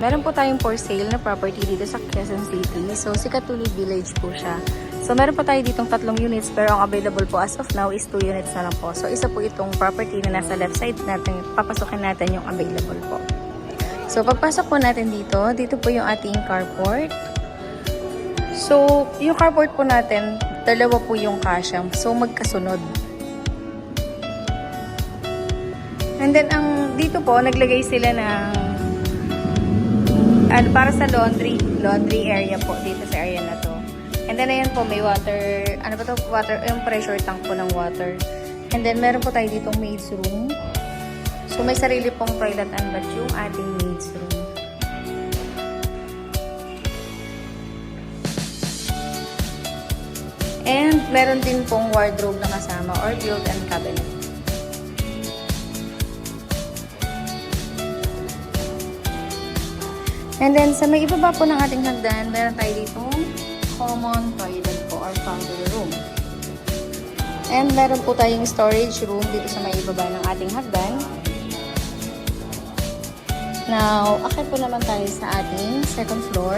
Meron po tayong for sale na property dito sa Quezon City. So, Sikatuli Village po siya. So, meron po tayo ditong 3 units pero ang available po as of now is 2 units na lang po. So, isa po itong property na nasa left side natin. Papasukin natin yung available po. So, pagpasok po natin dito po yung ating carport. So, yung carport po natin, dalawa po yung kasyang. So, magkasunod. And then, dito po, naglagay sila ng para sa laundry area po dito sa area na to. And then ayan po may water, water, yung pressure tank po ng water. And then meron po tayo ditong maid's room. So may sarili pong toilet and bath yung ating maid's room. And meron din pong wardrobe na kasama or built-in cabinet. And then, sa may ibaba po ng ating hagdan, meron tayo ditong common toilet po or fountain room. And meron po tayong storage room dito sa may ibaba ng ating hagdan. Now, akit po naman tayo sa ating second floor.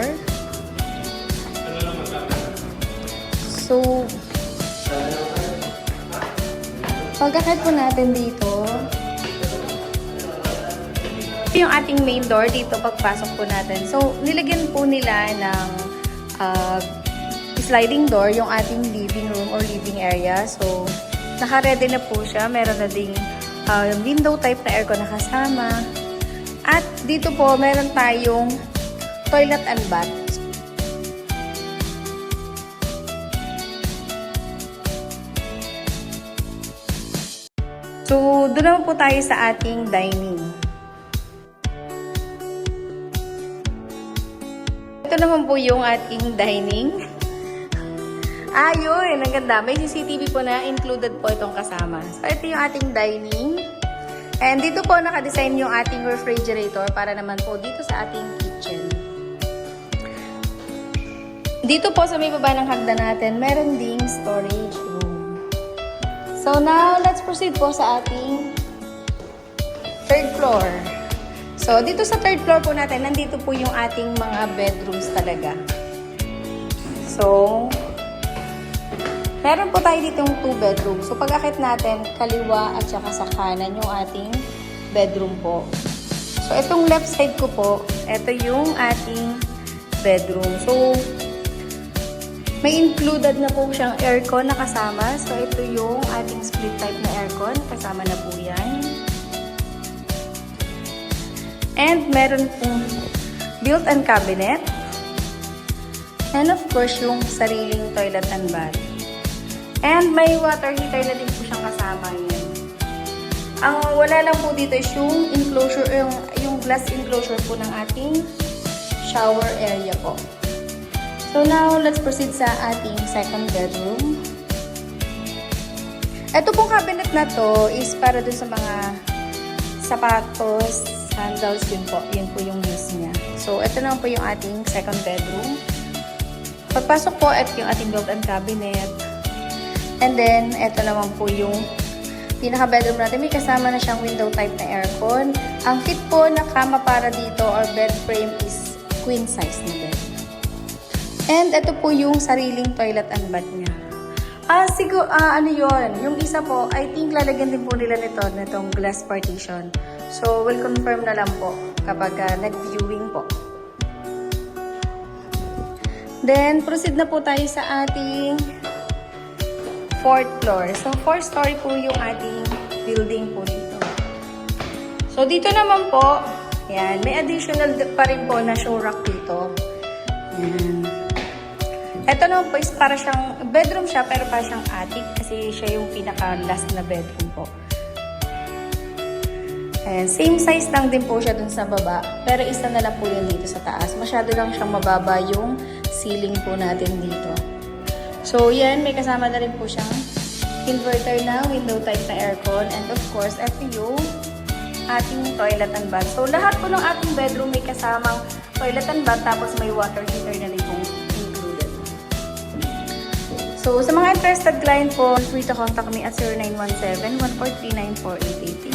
So, pag-akit po natin dito, yung ating main door dito pagpasok po natin. So, nilagyan po nila ng sliding door yung ating living room or living area. So, naka-ready na po siya. Meron na ding window type na aircon na kasama. At dito po, meron tayong toilet and bath. So, doon naman po tayo sa ating dining. Ito naman po yung ating dining. Ayun, ang ganda. May CCTV po na included po itong kasama. So, ito yung ating dining. And dito po nakadesign yung ating refrigerator para naman po dito sa ating kitchen. Dito po sa may baba ng hagdan natin, meron ding storage room. So, now, let's proceed po sa ating third floor. So, dito sa third floor po natin, nandito po yung ating mga bedrooms talaga. So, meron po tayo ditong 2 bedrooms. So, pag-akit natin, kaliwa at saka sa kanan yung ating bedroom po. So, itong left side ko po, ito yung ating bedroom. So, may included na po siyang aircon na kasama. So, ito yung ating split type na aircon. Kasama na po yan. And meron pong built-in cabinet. And of course, yung sariling toilet and bath. And may water heater na din po siyang kasama yan. Ang wala lang po dito is yung enclosure, yung glass enclosure po ng ating shower area po. So now, let's proceed sa ating second bedroom. Ito pong cabinet na to is para dun sa mga sapatos, sandals, yun po yung use niya. So, ito naman po yung ating second bedroom. Pagpasok po, ito yung ating built-in cabinet. And then, ito naman po yung pinaka-bedroom natin. May kasama na siyang window type na aircon. Ang fit po na kama para dito or bed frame is queen size na bed. And ito po yung sariling toilet and bath niya. Siguro, ano yun? Yung isa po, I think lalagyan din po nila nitong glass partition. So, we'll confirm na lang po kapag nag-viewing po. Then, proceed na po tayo sa ating 4th floor. So, 4th story po yung ating building po dito. So, dito naman po, yan, may additional pa rin po na show rack dito. Yan. Ito naman po is para siyang bedroom siya, pero para siyang attic kasi siya yung pinaka-last na bedroom po. And same size lang din po siya dun sa baba, pero isa na lang po yun dito sa taas. Masyado lang siyang mababa yung ceiling po natin dito. So, yan, may kasama na rin po siyang inverter na window type na aircon. And of course, ito yung ating toilet and bath. So, lahat po ng ating bedroom may kasamang toilet and bath, tapos may water heater na rin pong included. So, sa mga interested client po, free to contact me at 0917-143-9488.